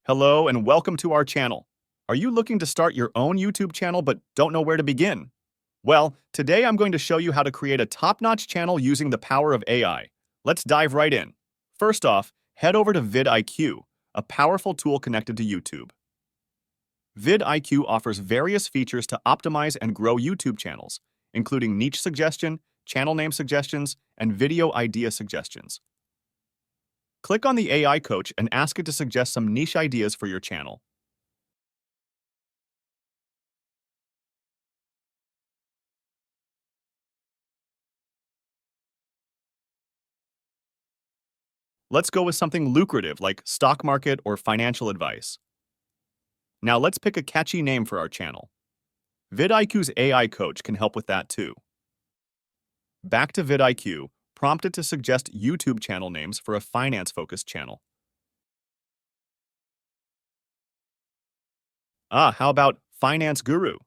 Hello and welcome to our channel. Are you looking to start your own YouTube channel but don't know where to begin? Well, today I'm going to show you how to create a top-notch channel using the power of AI. Let's dive right in. First off, head over to vidIQ, a powerful tool connected to YouTube. vidIQ offers various features to optimize and grow YouTube channels, including niche suggestion, channel name suggestions, and video idea suggestions. Click on the AI coach and ask it to suggest some niche ideas for your channel. Let's go with something lucrative like stock market or financial advice. Now let's pick a catchy name for our channel. vidIQ's AI coach can help with that too. Back to vidIQ, prompt it to suggest YouTube channel names for a finance-focused channel. How about Finance Guru?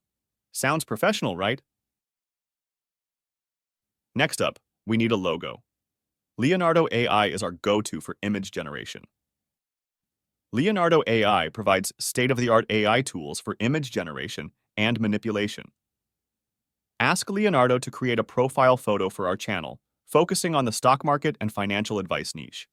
Sounds professional, right? Next up, we need a logo. Leonardo AI is our go-to for image generation. Leonardo AI provides state-of-the-art AI tools for image generation and manipulation. Ask Leonardo to create a profile photo for our channel, focusing on the stock market and financial advice niche.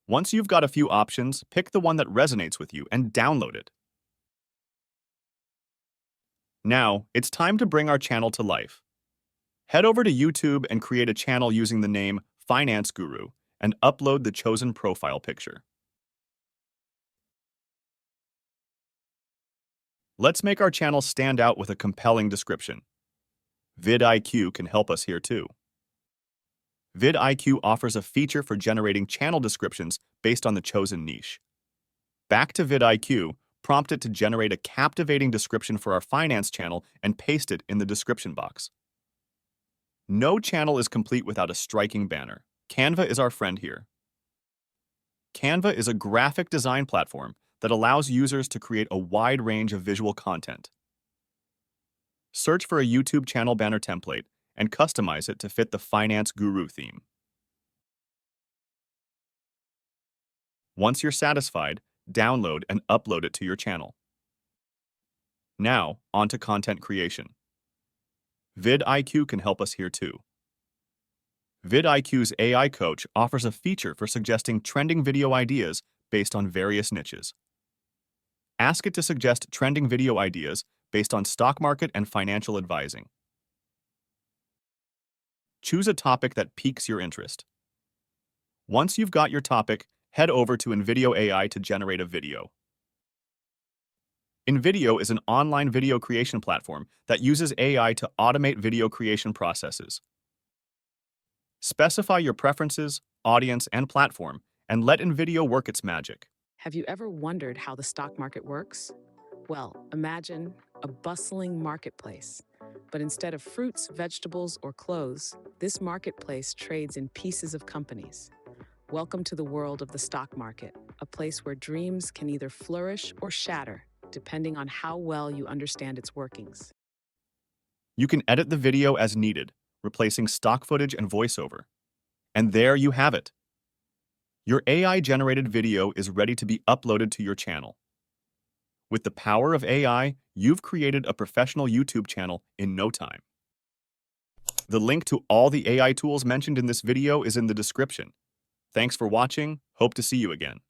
Once you've got a few options, pick the one that resonates with you and download it. Now, it's time to bring our channel to life. Head over to YouTube and create a channel using the name Finance Guru and upload the chosen profile picture. Let's make our channel stand out with a compelling description. vidIQ can help us here too. vidIQ offers a feature for generating channel descriptions based on the chosen niche. Back to vidIQ, prompt it to generate a captivating description for our finance channel and paste it in the description box. No channel is complete without a striking banner. Canva is our friend here. Canva is a graphic design platform that allows users to create a wide range of visual content. Search for a YouTube channel banner template and customize it to fit the Finance Guru theme. Once you're satisfied, download and upload it to your channel. Now, on to content creation. vidIQ can help us here too. vidIQ's AI coach offers a feature for suggesting trending video ideas based on various niches. Ask it to suggest trending video ideas based on stock market and financial advising. Choose a topic that piques your interest. Once you've got your topic, head over to InVideo AI to generate a video. InVideo is an online video creation platform that uses AI to automate video creation processes. Specify your preferences, audience, and platform, and let InVideo work its magic. Have you ever wondered how the stock market works? Well, imagine a bustling marketplace. But instead of fruits, vegetables, or clothes, this marketplace trades in pieces of companies. Welcome to the world of the stock market, a place where dreams can either flourish or shatter, depending on how well you understand its workings. You can edit the video as needed, replacing stock footage and voiceover. And there you have it. Your AI-generated video is ready to be uploaded to your channel. With the power of AI, you've created a professional YouTube channel in no time. The link to all the AI tools mentioned in this video is in the description. Thanks for watching. Hope to see you again.